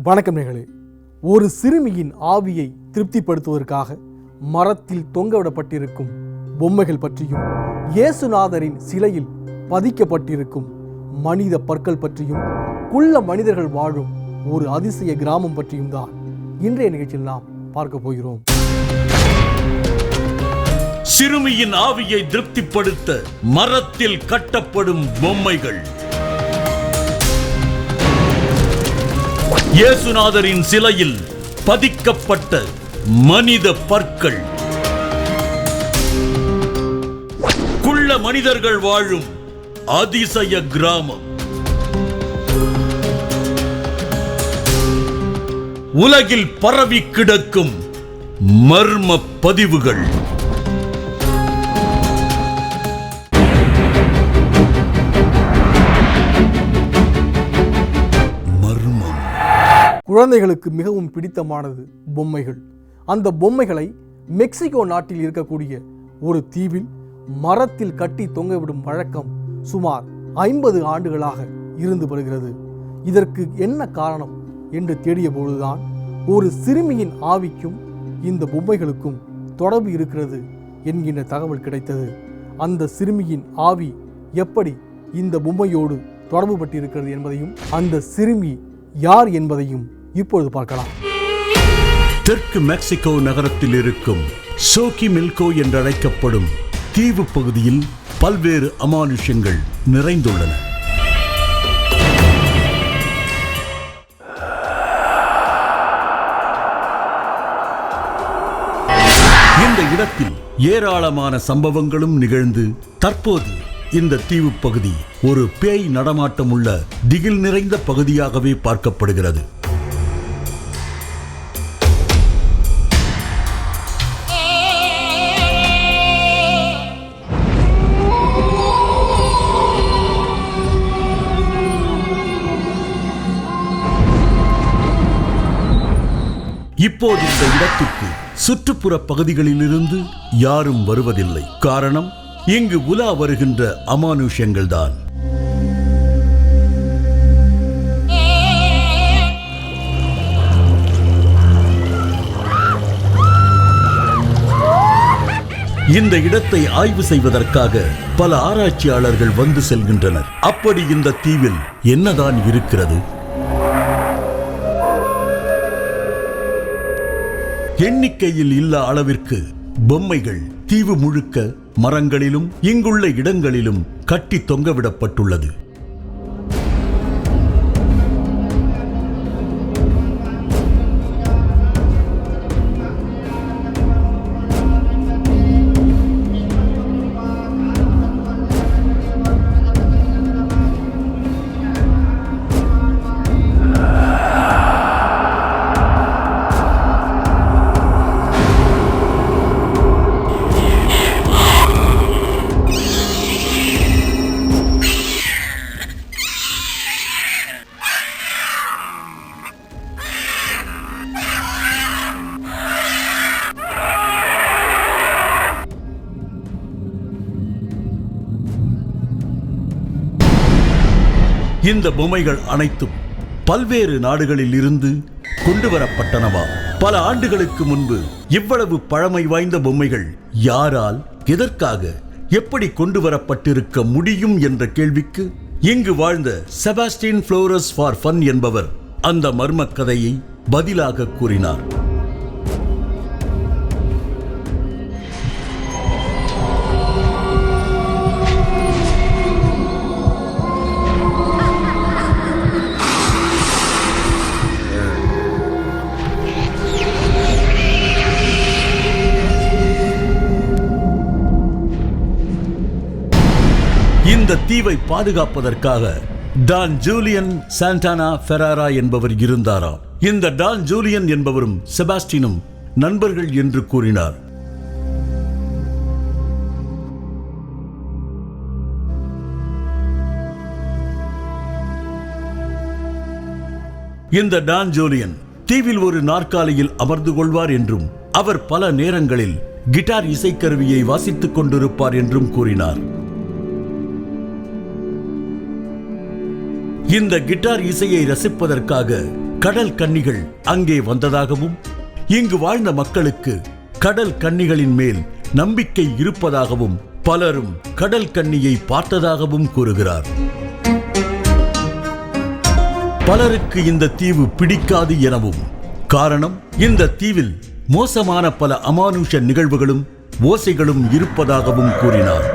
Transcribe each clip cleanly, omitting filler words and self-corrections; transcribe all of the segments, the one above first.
வணக்கம் நேயர்களே. ஒரு சிறுமியின் ஆவியை திருப்திப்படுத்துவதற்காக மரத்தில் தொங்கவிடப்பட்டிருக்கும் பொம்மைகள் பற்றியும், இயேசுநாதரின் சிலையில் பதிக்கப்பட்டிருக்கும் மனித பற்கள் பற்றியும், குள்ள மனிதர்கள் வாழும் ஒரு அதிசய கிராமம் பற்றியும் தான் இன்றைய நிகழ்ச்சியில் நாம் பார்க்க போகிறோம். சிறுமியின் ஆவியை திருப்திப்படுத்த மரத்தில் கட்டப்படும் பொம்மைகள். இயேசுநாதரின் சிலையில் பதிக்கப்பட்ட மனித பற்கள். குள்ள மனிதர்கள் வாழும் அதிசய கிராமம். உலகில் பரவி கிடக்கும் மர்ம பதிவுகள். குழந்தைகளுக்கு மிகவும் பிடித்தமானது பொம்மைகள். அந்த பொம்மைகளை மெக்சிகோ நாட்டில் இருக்கக்கூடிய ஒரு தீவில் மரத்தில் கட்டி தொங்கவிடும் வழக்கம் சுமார் 50 ஆண்டுகளாக இருந்து வருகிறது. இதற்கு என்ன காரணம் என்று தேடிய பொழுதுதான் ஒரு சிறுமியின் ஆவிக்கும் இந்த பொம்மைகளுக்கும் தொடர்பு இருக்கிறது என்கின்ற தகவல் கிடைத்தது. அந்த சிறுமியின் ஆவி எப்படி இந்த பொம்மையோடு தொடர்பு பட்டிருக்கிறது என்பதையும், அந்த சிறுமி யார் என்பதையும் இப்பொழுது பார்க்கலாம். தெற்கு மெக்சிகோ நகரத்தில் இருக்கும் சோக்கிமில்கோ என்றழைக்கப்படும் தீவு பகுதியில் பல்வேறு அமானுஷ்யங்கள் நிறைந்துள்ளன. இந்த இடத்தில் ஏராளமான சம்பவங்களும் நிகழ்ந்து தற்போது இந்த தீவு பகுதி ஒரு பேய் நடமாட்டமுள்ள திகில் நிறைந்த பகுதியாகவே பார்க்கப்படுகிறது. இப்போது இந்த இடத்திற்கு சுற்றுப்புற பகுதிகளிலிருந்து யாரும் வருவதில்லை. காரணம், இங்கு உலா வருகின்ற அமானுஷ்யங்கள் தான். இந்த இடத்தை ஆய்வு செய்வதற்காக பல ஆராய்ச்சியாளர்கள் வந்து செல்கின்றனர். அப்படி இந்த தீவில் என்னதான் இருக்கிறது? எண்ணிக்கையில் இல்லா அளவிற்கு பொம்மைகள் தீவு முழுக்க மரங்களிலும் இங்குள்ள இடங்களிலும் கட்டி தொங்கவிடப்பட்டுள்ளது. இந்த பொம்மைகள் அனைத்தும் பல்வேறு நாடுகளில் இருந்து கொண்டு வரப்பட்டனவா? பல ஆண்டுகளுக்கு முன்பு இவ்வளவு பழமை வாய்ந்த பொம்மைகள் யாரால், எதற்காக, எப்படி கொண்டு வரப்பட்டிருக்க முடியும் என்ற கேள்விக்கு இங்கு வாழ்ந்த செபாஸ்டியன் ஃப்ளோரஸ் ஃபார் ஃபன் என்பவர் அந்த மர்ம கதையை பதிலாக கூறினார். இந்த தீவை பாதுகாப்பதற்காக டான் ஜூலியன் சாண்டானா ஃபெராரா என்பவர் இருந்தாராம். இந்த டான் ஜூலியன் என்பவரும் செபாஸ்டினும் நண்பர்கள் என்று கூறினார். இந்த டான் ஜூலியன் தீவில் ஒரு நாற்காலியில் அமர்ந்து கொள்வார் என்றும், அவர் பல நேரங்களில் கிட்டார் இசைக்கருவியை வாசித்துக் கொண்டிருப்பார் என்றும் கூறினார். இந்த கிட்டார் இசையை ரசிப்பதற்காக கடல் கன்னிகள் அங்கே வந்ததாகவும் இங்கு வாழ்ந்த மக்களுக்கு கடல் கன்னிகளின் மேல் நம்பிக்கை இருப்பதாகவும் பலரும் கடல் கன்னியை பார்த்ததாகவும் கூறுகிறார். பலருக்கு இந்த தீவு பிடிக்காது எனவும், காரணம் இந்த தீவில் மோசமான பல அமானுஷ நிகழ்வுகளும் ஓசைகளும் இருப்பதாகவும் கூறினார்.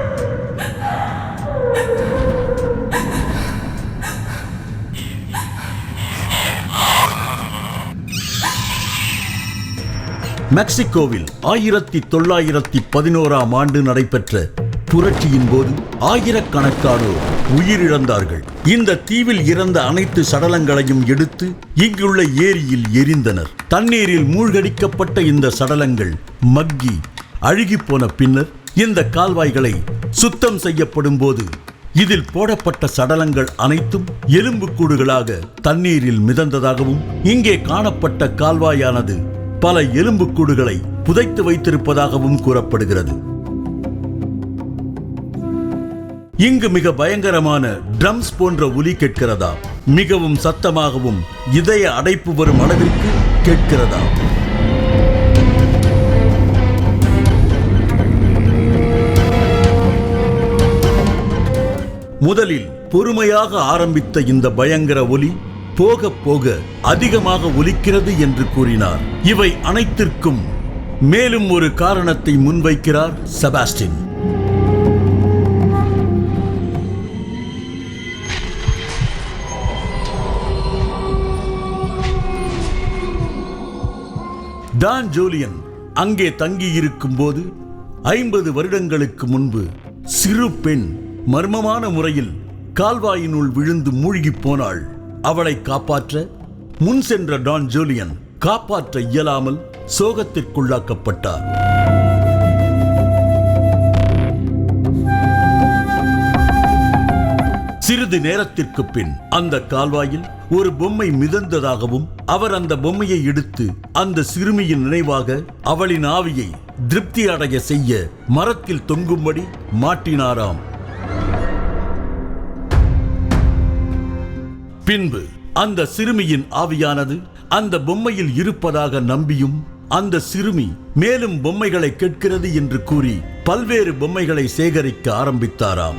மெக்சிகோவில் 1911ஆம் ஆண்டு நடைபெற்ற புரட்சியின் போது ஆயிரக்கணக்கானோர் உயிரிழந்தார்கள். இந்த தீவில் இறந்த அனைத்து சடலங்களையும் எடுத்து இங்குள்ள ஏரியில் எரிந்தனர். தண்ணீரில் மூழ்கடிக்கப்பட்ட இந்த சடலங்கள் மக்கி அழுகி போன பின்னர் இந்த கால்வாய்களை சுத்தம் செய்யப்படும் போது இதில் போடப்பட்ட சடலங்கள் அனைத்தும் எலும்புக்கூடுகளாக தண்ணீரில் மிதந்ததாகவும், இங்கே காணப்பட்ட கால்வாயானது பல எலும்புக்கூடுகளை புதைத்து வைத்திருப்பதாகவும் கூறப்படுகிறது. இங்கு மிக பயங்கரமான ட்ரம்ஸ் போன்ற ஒலி கேட்கிறதா, மிகவும் சத்தமாகவும் இதய அடைப்பு வரும் அளவிற்கு கேட்கிறதா. முதலில் பொறுமையாக ஆரம்பித்த இந்த பயங்கர ஒலி போக போக அதிகமாக ஒலிக்கிறது என்று கூறினார். இவை அனைத்திற்கும் மேலும் ஒரு காரணத்தை முன்வைக்கிறார் செபாஸ்டின். டான் ஜூலியன் அங்கே தங்கியிருக்கும் போது 50 வருடங்களுக்கு முன்பு சிறு பெண் மர்மமான முறையில் கால்வாயினுள் விழுந்து மூழ்கி போனாள். அவளை காப்பாற்ற முன் சென்ற டான் ஜூலியன் காப்பாற்ற இயலாமல் சோகத்திற்குள்ளாக்கப்பட்டார். சிறிது நேரத்திற்கு பின் அந்த கால்வாயில் ஒரு பொம்மை மிதந்ததாகவும், அவர் அந்த பொம்மையை எடுத்து அந்த சிறுமியின் நினைவாக அவளின் ஆவியை திருப்தி அடைய செய்ய மரத்தில் தொங்கும்படி மாட்டினாராம். பின்பு அந்த சிறுமியின் ஆவியானது அந்த பொம்மையில் இருப்பதாக நம்பியும், அந்த சிறுமி மேலும் பொம்மைகளை கேட்கிறது என்று கூறி பல்வேறு பொம்மைகளை சேகரிக்க ஆரம்பித்தாராம்.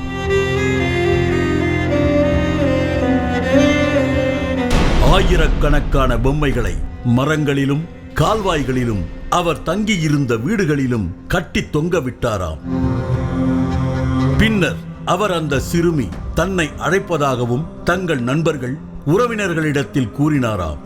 ஆயிரக்கணக்கான பொம்மைகளை மரங்களிலும் கால்வாய்களிலும் அவர் தங்கியிருந்த வீடுகளிலும் கட்டி தொங்க விட்டாராம். பின்னர் அவர் அந்த சிறுமி தன்னை அழைப்பதாகவும் தங்கள் நண்பர்கள் உறவினர்களிடத்தில் கூறினாராம்.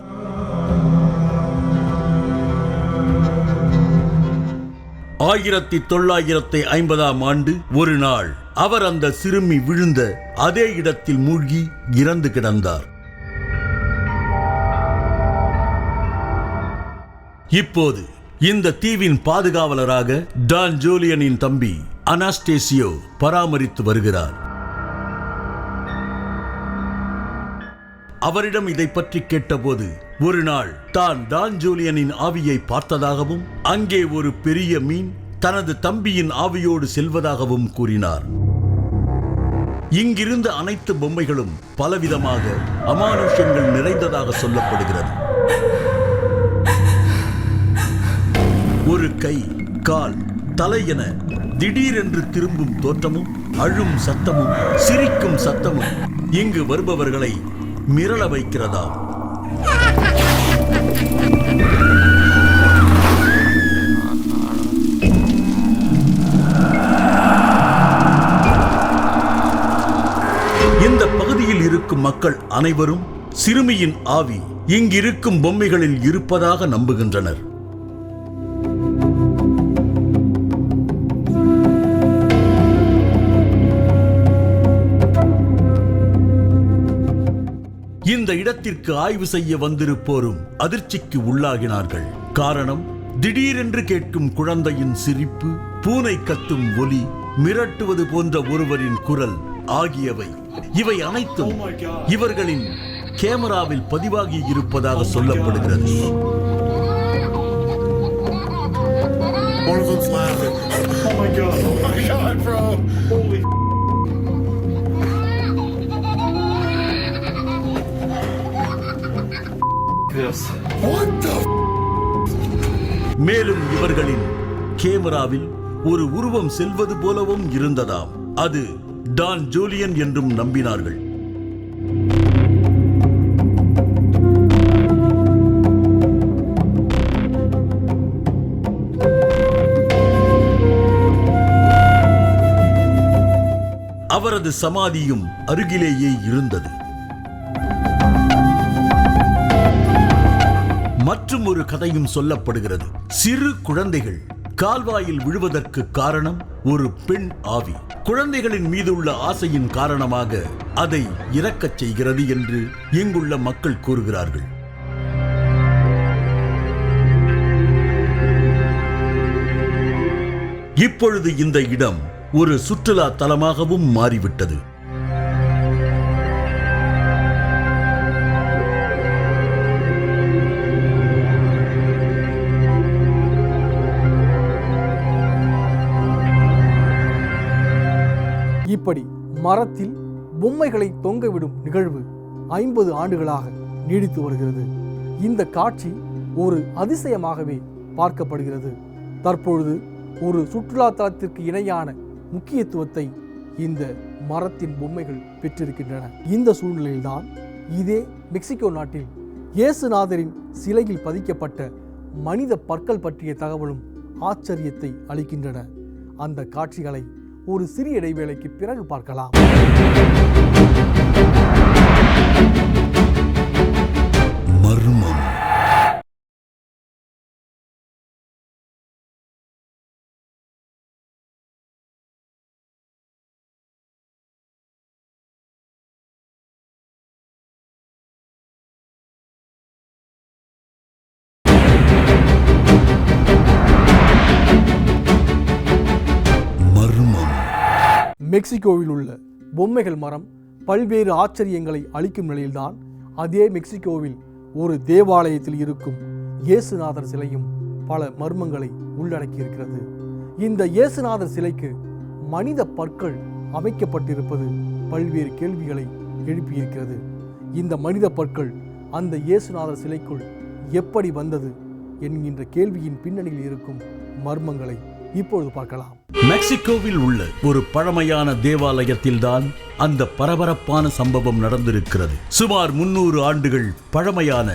ஆயிரத்தி 1950ஆம் ஆண்டு ஒரு நாள் அவர் அந்த சிறுமி விழுந்த அதே இடத்தில் மூழ்கி இறந்து கிடந்தார். இப்போது இந்த தீவின் பாதுகாவலராக டான் ஜூலியனின் தம்பி அனாஸ்டேசியோ பராமரித்து வருகிறார். அவரிடம் இதை பற்றி கேட்டபோது ஒரு நாள் தான் டான் ஜூலியனின் ஆவியை பார்த்ததாகவும், அங்கே ஒரு பெரிய மீன் தனது தம்பியின் ஆவியோடு செல்வதாகவும் கூறினார். இங்கிருந்த அனைத்து பொம்மைகளும் பலவிதமாக அமானுஷ்யங்கள் நிறைந்ததாக சொல்லப்படுகிறது. ஒரு கை, கால், தலை என திடீரென்று திரும்பும் தோற்றமும், அழும் சத்தமும், சிரிக்கும் சத்தமும் இங்கு வருபவர்களை மிரள வைக்கிறதா. இந்த பகுதியில் இருக்கும் மக்கள் அனைவரும் சிறுமியின் ஆவி இங்கிருக்கும் பொம்மைகளில் இருப்பதாக நம்புகின்றனர். இந்த இடத்திற்கு ஆய்வு செய்ய வந்திருப்போரும் அதிர்ச்சிக்கு உள்ளாகினார்கள். காரணம், திடீரென்று கேட்கும் குழந்தையின் சிரிப்பு, பூனை கத்தும் ஒலி, மிரட்டுவது போன்ற ஒருவரின் குரல் ஆகியவை, இவை அனைத்தும் இவர்களின் கேமராவில் பதிவாகி இருப்பதாக சொல்லப்படுகிறது. மேலும் இவர்களின் கேமராவில் ஒரு உருவம் செல்வது போலவும் இருந்ததாம். அது டான் ஜூலியன் என்றும் நம்பினார்கள். அவரது சமாதியும் அருகிலேயே இருந்தது. மற்றும் ஒரு கதையும் சொல்லப்படுகிறது. சிறு குழந்தைகள் கால்வாயில் விழுவதற்கு காரணம் ஒரு பெண் ஆவி. குழந்தைகளின் மீதுள்ள ஆசையின் காரணமாக அதை இறக்கச் செய்கிறது என்று இங்குள்ள மக்கள் கூறுகிறார்கள். இப்பொழுது இந்த இடம் ஒரு சுற்றுலா தலமாகவும் மாறிவிட்டது. இப்படி மரத்தில் பொம்மைகளை தொங்கவிடும் நிகழ்வு 50 ஆண்டுகளாக நீடித்து வருகிறது. இந்த காட்சி ஒரு அதிசயமாகவே பார்க்கப்படுகிறது. தற்பொழுது ஒரு சுற்றுலா தலத்திற்கு இணையான முக்கியத்துவத்தை இந்த மரத்தின் பொம்மைகள் பெற்றிருக்கின்றன. இந்த சூழ்நிலையில்தான் இதே மெக்சிகோ நாட்டில் இயேசுநாதரின் சிலையில் பதிக்கப்பட்ட மனித பற்கள் பற்றிய தகவலும் ஆச்சரியத்தை அளிக்கின்றன. அந்த காட்சிகளை ஒரு சிறிய இடைவேளைக்கு பிறகு பார்க்கலாம். மர்மம். மெக்சிகோவில் உள்ள பொம்மைகள் மரம் பல்வேறு ஆச்சரியங்களை அளிக்கும் நிலையில்தான் அதே மெக்சிகோவில் ஒரு தேவாலயத்தில் இருக்கும் இயேசுநாதர் சிலையும் பல மர்மங்களை உள்ளடக்கியிருக்கிறது. இந்த இயேசுநாதர் சிலைக்கு மனித பற்கள் அமைக்கப்பட்டிருப்பது பல்வேறு கேள்விகளை எழுப்பியிருக்கிறது. இந்த மனித பற்கள் அந்த இயேசுநாதர் சிலைக்குள் எப்படி வந்தது என்கின்ற கேள்வியின் பின்னணியில் இருக்கும் மர்மங்களை இப்பொழுது பார்க்கலாம். மெக்சிகோவில் உள்ள ஒரு பழமையான தேவாலயத்தில்தான் அந்த பரபரப்பான சம்பவம் நடந்திருக்கிறது. சுமார் 300 ஆண்டுகள் பழமையான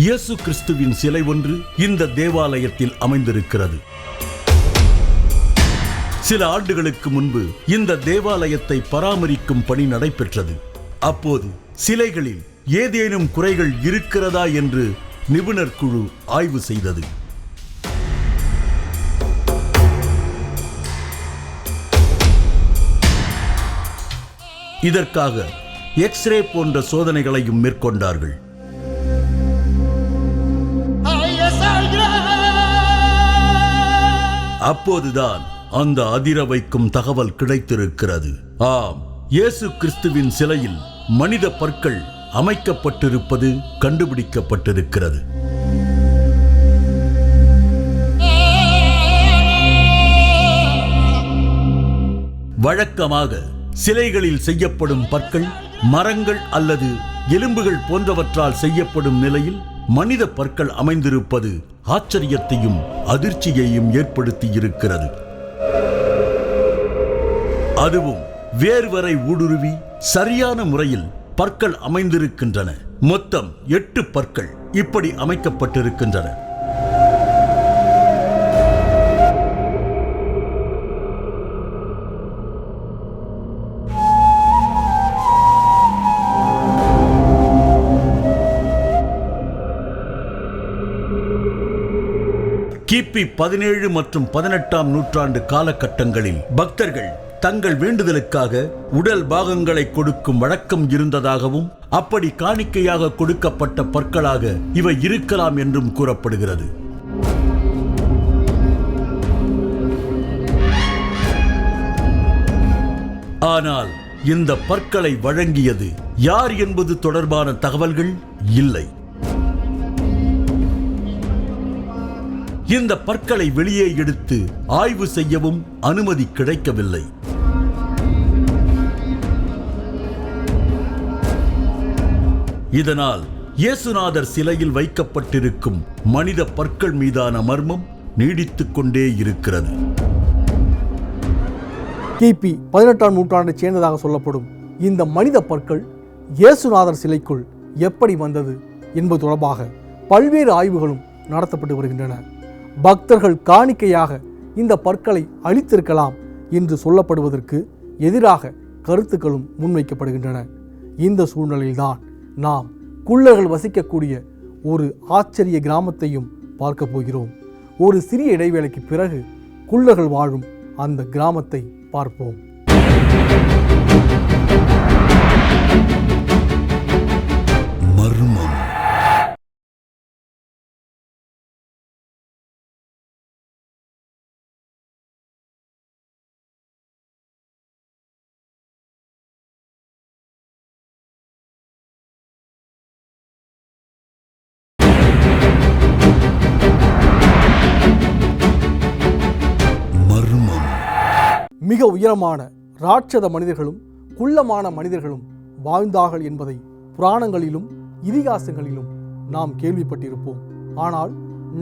இயேசு கிறிஸ்துவின் சிலை ஒன்று இந்த தேவாலயத்தில் அமைந்திருக்கிறது. சில ஆண்டுகளுக்கு முன்பு இந்த தேவாலயத்தை பராமரிக்கும் பணி நடைபெற்றது. அப்போது சிலைகளில் ஏதேனும் குறைகள் இருக்கிறதா என்று நிபுணர் குழு ஆய்வு செய்தது. இதற்காக எக்ஸ்ரே போன்ற சோதனைகளையும் மேற்கொண்டார்கள். அப்போதுதான் அந்த அதிர வைக்கும் தகவல் கிடைத்திருக்கிறது. ஆம், இயேசு கிறிஸ்துவின் சிலையில் மனித பற்கள் அமைக்கப்பட்டிருப்பது கண்டுபிடிக்கப்பட்டிருக்கிறது. வழக்கமாக சிலைகளில் செய்யப்படும் பற்கள் மரங்கள் அல்லது எலும்புகள் போன்றவற்றால் செய்யப்படும் நிலையில் மனித பற்கள் அமைந்திருப்பது ஆச்சரியத்தையும் அதிர்ச்சியையும் ஏற்படுத்தி இருக்கிறது. அதுவும் வேர்வரை ஊடுருவி சரியான முறையில் பற்கள் அமைந்திருக்கின்றன. மொத்தம் 8 பற்கள் இப்படி அமைக்கப்பட்டிருக்கின்றன. கிபி 17 மற்றும் 18ஆம் நூற்றாண்டு காலகட்டங்களில் பக்தர்கள் தங்கள் வேண்டுதலுக்காக உடல் பாகங்களை கொடுக்கும் வழக்கம் இருந்ததாகவும் அப்படி காணிக்கையாக கொடுக்கப்பட்ட பற்களாக இவை இருக்கலாம் என்றும் கூறப்படுகிறது. ஆனால் இந்த பற்களை வழங்கியது யார் என்பது தொடர்பான தகவல்கள் இல்லை. இந்த பற்களை வெளியே எடுத்து ஆய்வு செய்யவும் அனுமதி கிடைக்கவில்லை. இதனால் இயேசுநாதர் சிலையில் வைக்கப்பட்டிருக்கும் மனித பற்கள் மீதான மர்மம் நீடித்துக் கொண்டே இருக்கிறது. கிபி 18ஆம் நூற்றாண்டைச் சேர்ந்ததாக சொல்லப்படும் இந்த மனித பற்கள் இயேசுநாதர் சிலைக்குள் எப்படி வந்தது என்பது தொடர்பாக பல்வேறு ஆய்வுகளும் நடத்தப்பட்டு வருகின்றன. பக்தர்கள் காணிக்கையாக இந்த பற்களை அளித்திருக்கலாம் என்று சொல்லப்படுவதற்கு எதிராக கருத்துக்களும் முன்வைக்கப்படுகின்றன. இந்த சூழ்நிலையில்தான் நாம் குள்ளர்கள் வசிக்கக்கூடிய ஒரு ஆச்சரிய கிராமத்தையும் பார்க்க போகிறோம். ஒரு சிறிய இடைவேளைக்கு பிறகு குள்ளர்கள் வாழும் அந்த கிராமத்தை பார்ப்போம். மர்மம். மிக உயரமான ராட்சத மனிதர்களும் குள்ளமான மனிதர்களும் வாழ்ந்தார்கள் என்பதை புராணங்களிலும் இதிகாசங்களிலும் நாம் கேள்விப்பட்டிருப்போம். ஆனால்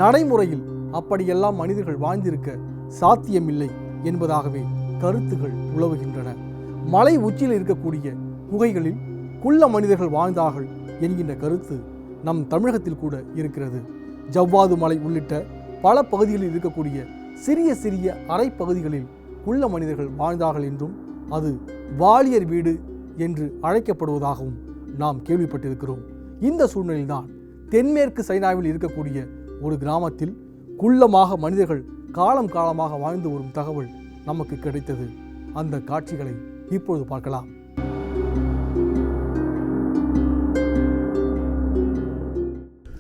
நடைமுறையில் அப்படியெல்லாம் மனிதர்கள் வாழ்ந்திருக்க சாத்தியமில்லை என்பதாகவே கருத்துகள் உலவுகின்றன. மலை உச்சியில் இருக்கக்கூடிய குகைகளில் குள்ள மனிதர்கள் வாழ்ந்தார்கள் என்கின்ற கருத்து நம் தமிழகத்தில் கூட இருக்கிறது. ஜவ்வாது மலை உள்ளிட்ட பல பகுதிகளில் இருக்கக்கூடிய சிறிய சிறிய அரை பகுதிகளில் குள்ள மனிதர்கள் வாழ்ந்தார்கள் என்றும் அது வாலியர் வீடு என்று அழைக்கப்படுவதாகவும் நாம் கேள்விப்பட்டிருக்கிறோம். இந்த சூழ்நிலையில்தான் தென்மேற்கு சைனாவில் இருக்கக்கூடிய ஒரு கிராமத்தில் குள்ளமாக மனிதர்கள் காலம் காலமாக வாழ்ந்து வரும் தகவல் நமக்கு கிடைத்தது. அந்த காட்சிகளை இப்பொழுது பார்க்கலாம்.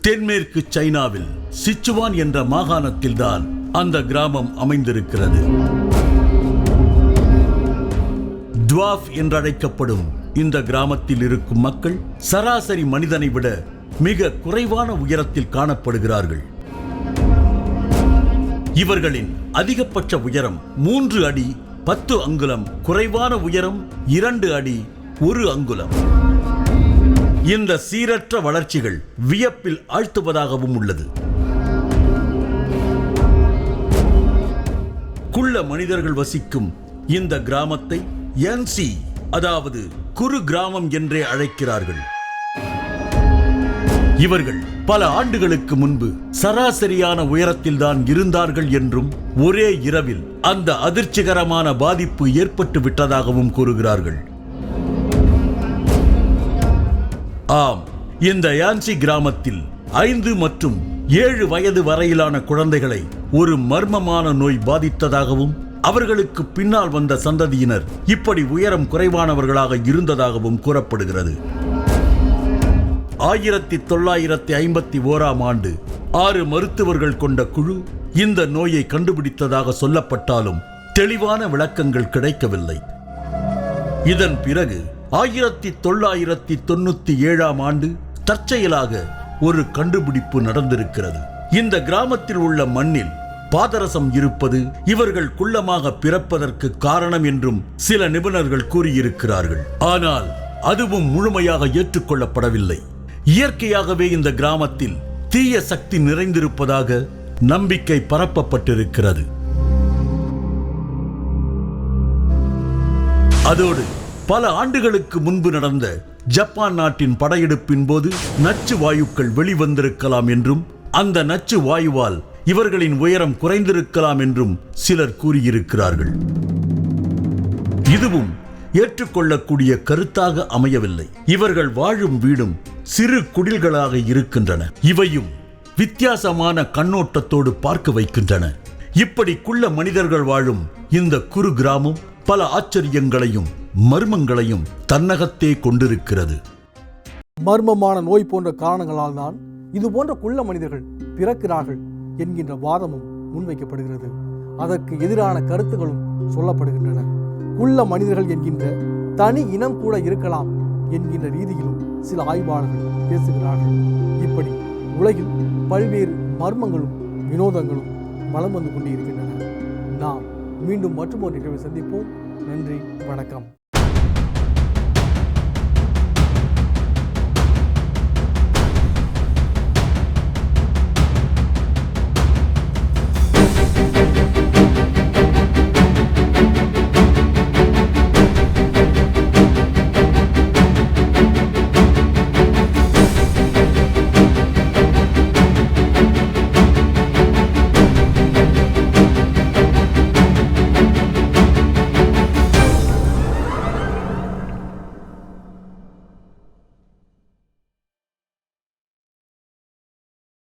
தென்மேற்கு சைனாவில் சிச்சுவான் என்ற மாகாணத்தில்தான் அந்த கிராமம் அமைந்திருக்கிறது. டுவார்ஃப் என்றழைக்கப்படும் இந்த கிராமத்தில் இருக்கும் மக்கள் சராசரி மனிதனை விட மிக குறைவான உயரத்தில் காணப்படுகிறார்கள். இவர்களின் அதிகபட்ச உயரம் 3 அடி 10 அங்குலம், குறைவான உயரம் 2 அடி 1 அங்குலம். இந்த சீரற்ற வளர்ச்சிகள் வியப்பில் ஆழ்த்துவதாகவும் உள்ளது. குள்ள மனிதர்கள் வசிக்கும் இந்த கிராமத்தை யான்சி, அதாவது குறு கிராமம் என்றே அழைக்கிறார்கள். இவர்கள் பல ஆண்டுகளுக்கு முன்பு சராசரியான உயரத்தில்தான் இருந்தார்கள் என்றும் ஒரே இரவில் அந்த அதிர்ச்சிகரமான பாதிப்பு ஏற்பட்டு விட்டதாகவும் கூறுகிறார்கள். ஆம், இந்த யான்சி கிராமத்தில் 5 மற்றும் 7 வயது வரையிலான குழந்தைகளை ஒரு மர்மமான நோய் பாதித்ததாகவும் அவர்களுக்கு பின்னால் வந்த சந்ததியினர் இப்படி உயரம் குறைவானவர்களாக இருந்ததாகவும் கூறப்படுகிறது. 1951ஆம் ஆண்டு 6 மருத்துவர்கள் கொண்ட குழு இந்த நோயை கண்டுபிடித்ததாக சொல்லப்பட்டாலும் தெளிவான விளக்கங்கள் கிடைக்கவில்லை. இதன் பிறகு 1997ஆம் ஆண்டு தற்செயலாக ஒரு கண்டுபிடிப்பு நடந்திருக்கிறது. இந்த கிராமத்தில் உள்ள மண்ணில் பாதரசம் இருப்பது இவர்கள் குள்ளமாக பிறப்பதற்கு காரணம் என்றும் சில நிபுணர்கள் கூறியிருக்கிறார்கள். ஆனால் அதுவும் முழுமையாக ஏற்றுக்கொள்ளப்படவில்லை. இயற்கையாகவே இந்த கிராமத்தில் தீய சக்தி நிறைந்திருப்பதாக நம்பிக்கை பரப்பப்பட்டிருக்கிறது. அதோடு பல ஆண்டுகளுக்கு முன்பு நடந்த ஜப்பான் நாட்டின் படையெடுப்பின் போது நச்சு வாயுக்கள் வெளிவந்திருக்கலாம் என்றும் அந்த நச்சு வாயுவால் இவர்களின் உயரம் குறைந்திருக்கலாம் என்றும் சிலர் கூறியிருக்கிறார்கள். இதுவும் ஏற்றுக்கொள்ளக்கூடிய கருத்தாக அமையவில்லை. இவர்கள் வாழும் வீடும் சிறு குடில்களாக இருக்கின்றன. இவையும் வித்தியாசமான கண்ணோட்டத்தோடு பார்க்க வைக்கின்றன. இப்படி குள்ள மனிதர்கள் வாழும் இந்த குறு கிராமம் பல ஆச்சரியங்களையும் மர்மங்களையும் தன்னகத்தே கொண்டிருக்கிறது. மர்மமான நோய் போன்ற காரணங்களால் தான் இது போன்ற குள்ள மனிதர்கள் பிறக்கிறார்கள் என்கின்ற வாதமும் முன்வைக்கப்படுகிறது. அதற்கு எதிரான கருத்துகளும் சொல்லப்படுகின்றன. குள்ள மனிதர்கள் என்கின்ற தனி இனம் கூட இருக்கலாம் என்கின்ற ரீதியிலும் சில ஆய்வாளர்கள் பேசுகிறார்கள். இப்படி உலகில் பல்வேறு மர்மங்களும் வினோதங்களும் வலம் வந்து கொண்டே இருக்கின்றன. நாம் மீண்டும் மற்றொரு நிகழ்வை சந்திப்போம். நன்றி, வணக்கம்.